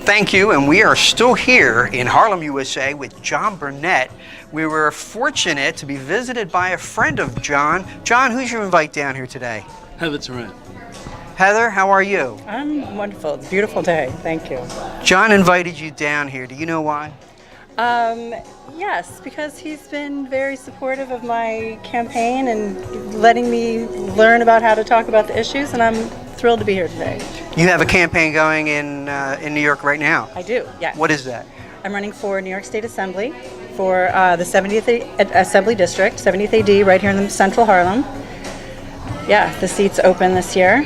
Thank you, and we are still here in Harlem, USA with John Burnett. We were fortunate to be visited by a friend of John. John, who's your invite down here today? Heather Tarrant. Heather, how are you? I'm wonderful. It's a beautiful day. Thank you. John invited you down here. Do you know why? Yes, because he's been very supportive of my campaign and letting me learn about how to talk about the issues, and I'm thrilled to be here today. You have a campaign going in New York right now. I do, yes. What is that? I'm running for New York State Assembly for the 70th Assembly District, 70th AD, right here in central Harlem. Yeah, the seat's open this year.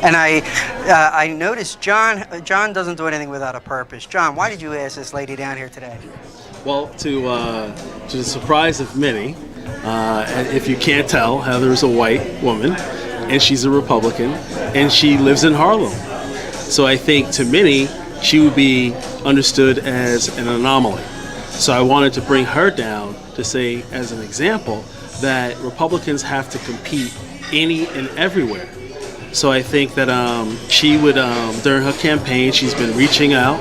And I noticed John doesn't do anything without a purpose. John, why did you ask this lady down here today? Well, to the surprise of many, and if you can't tell, Heather's a white woman, and she's a Republican, and she lives in Harlem. So I think to many, she would be understood as an anomaly. So I wanted to bring her down to say, as an example, that Republicans have to compete any and everywhere. So I think that she would, during her campaign, she's been reaching out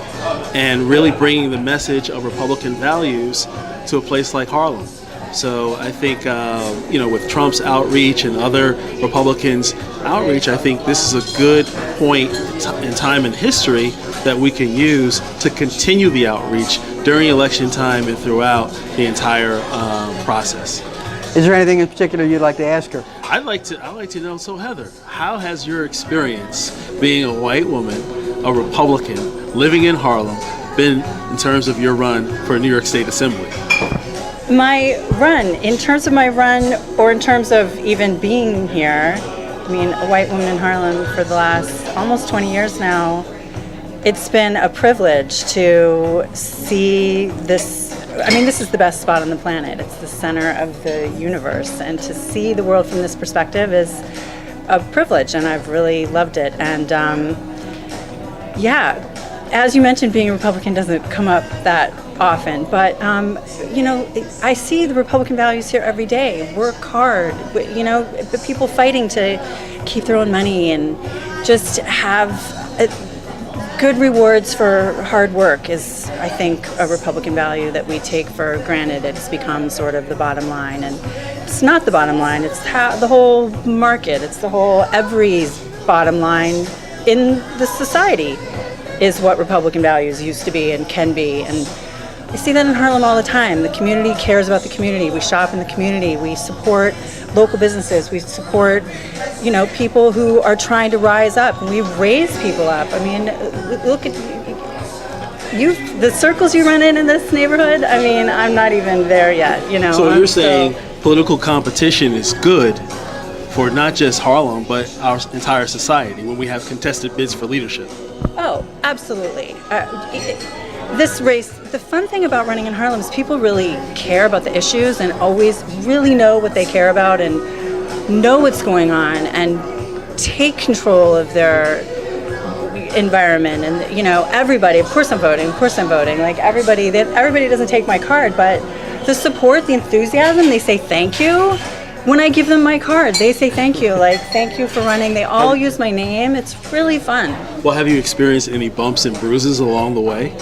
and really bringing the message of Republican values to a place like Harlem. So I think, with Trump's outreach and other Republicans' outreach, I think this is a good point in time in history that we can use to continue the outreach during election time and throughout the entire process. Is there anything in particular you'd like to ask her? I'd like to know, so Heather, how has your experience being a white woman, a Republican, living in Harlem, been in terms of your run for New York State Assembly? In terms of my run, or in terms of even being here, I mean, a white woman in Harlem for the last almost 20 years now, it's been a privilege to see this. I mean, this is the best spot on the planet. It's the center of the universe, and to see the world from this perspective is a privilege, and I've really loved it. And as you mentioned, being a Republican doesn't come up that often, but I see the Republican values here every day. Work hard, the people fighting to keep their own money and just have good rewards for hard work is, I think, a Republican value that we take for granted. It's become sort of the bottom line, and it's not the bottom line. It's the whole market. It's every bottom line in the society is what Republican values used to be and can be. And I see that in Harlem all the time. The community cares about the community. We shop in the community. We support local businesses. We support, people who are trying to rise up. And we raise people up. I mean, look at the circles you run in this neighborhood. I mean, I'm not even there yet. So you're saying political competition is good for not just Harlem, but our entire society when we have contested bids for leadership. Oh, absolutely. This race, the fun thing about running in Harlem is people really care about the issues and always really know what they care about and know what's going on and take control of their environment. And everybody, of course I'm voting. Like everybody doesn't take my card, but the support, the enthusiasm, they say thank you. When I give them my card, they say thank you, like thank you for running. They all use my name. It's really fun. Well, have you experienced any bumps and bruises along the way?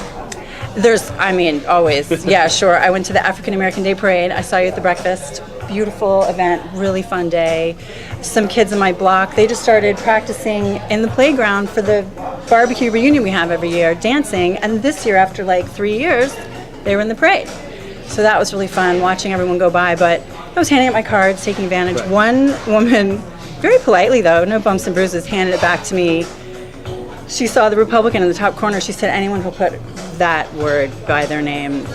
Always. Yeah, sure. I went to the African American Day Parade. I saw you at the breakfast. Beautiful event, really fun day. Some kids in my block, they just started practicing in the playground for the barbecue reunion we have every year, dancing. And this year, after like 3 years, they were in the parade. So that was really fun, watching everyone go by. But I was handing out my cards, taking advantage. Right. One woman, very politely though, no bumps and bruises, handed it back to me. She saw the Republican in the top corner. She said, anyone who put that word by their name,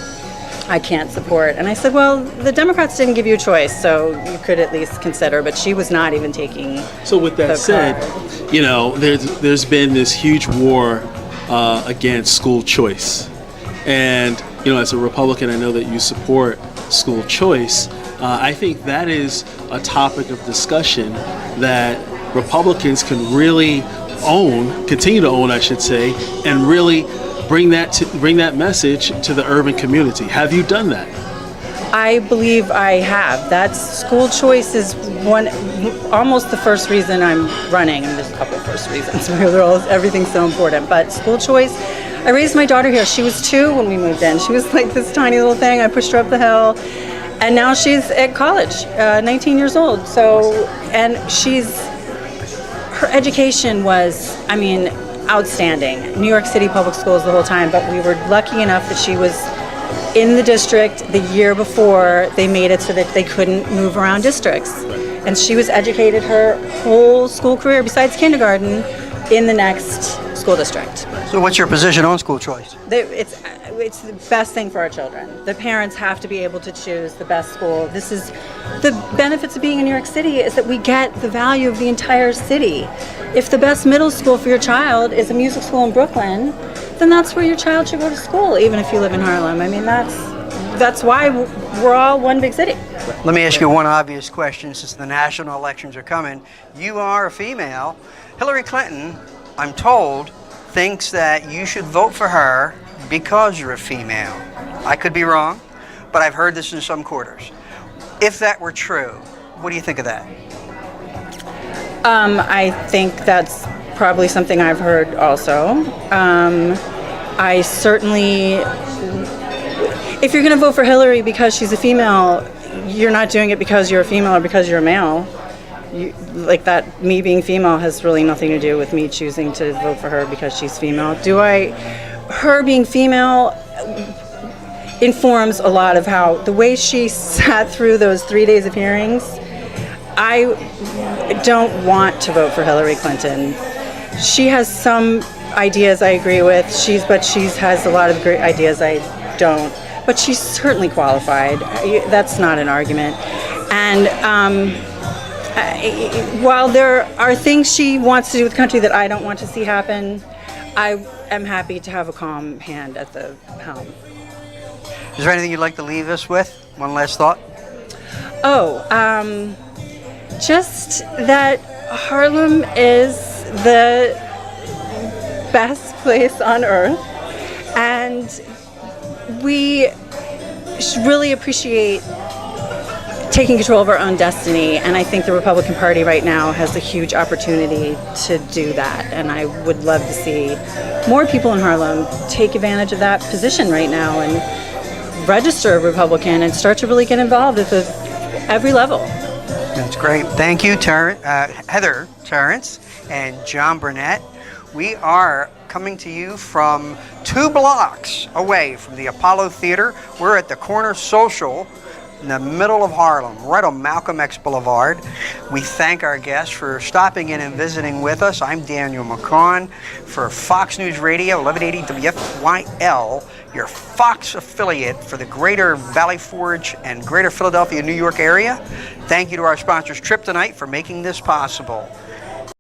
I can't support. And I said, well, the Democrats didn't give you a choice, so you could at least consider. But she was not even taking. So with that said, there's been this huge war against school choice. And, as a Republican, I know that you support school choice. I think that is a topic of discussion that Republicans can really continue to own, I should say, and really bring that message to the urban community. Have you done that? I believe I have. That's school choice is almost the first reason I'm running, and there's a couple of first reasons. Everything's so important, but school choice, I raised my daughter here. She was 2 when we moved in. She was like this tiny little thing. I pushed her up the hill, and now she's at college, 19 years old. So, and her education was, I mean, outstanding. New York City public schools the whole time, but we were lucky enough that she was in the district the year before they made it so that they couldn't move around districts. And she was educated her whole school career, besides kindergarten, in the next school district. So what's your position on school choice? It's the best thing for our children. The parents have to be able to choose the best school. This is the benefits of being in New York City, is that we get the value of the entire city. If the best middle school for your child is a music school in Brooklyn, then that's where your child should go to school, even if you live in Harlem. I mean, that's why we're all one big city. Let me ask you one obvious question, since the national elections are coming. You are a female. Hillary Clinton, I'm told, thinks that you should vote for her because you're a female. I could be wrong, but I've heard this in some quarters. If that were true, what do you think of that? I think that's probably something I've heard also. I certainly, if you're going to vote for Hillary because she's a female, you're not doing it because you're a female or because you're a male. Like that, me being female has really nothing to do with me choosing to vote for her because she's female. Her being female informs a lot of how, the way she sat through those 3 days of hearings. I don't want to vote for Hillary Clinton. She has some ideas I agree with, but she has a lot of great ideas I don't. But she's certainly qualified. That's not an argument. And while there are things she wants to do with the country that I don't want to see happen, I am happy to have a calm hand at the helm. Is there anything you'd like to leave us with? One last thought? Just that Harlem is the best place on earth, and we should really appreciate taking control of our own destiny, and I think the Republican Party right now has a huge opportunity to do that, and I would love to see more people in Harlem take advantage of that position right now and register a Republican and start to really get involved at every level. That's great. Thank you, Heather Terrence and John Burnett. We are coming to you from 2 blocks away from the Apollo Theater. We're at the Corner Social in the middle of Harlem, right on Malcolm X Boulevard. We thank our guests for stopping in and visiting with us. I'm Daniel McCaughan for Fox News Radio, 1180 WFYL, your Fox affiliate for the greater Valley Forge and greater Philadelphia, New York area. Thank you to our sponsors, Trip Tonight, for making this possible.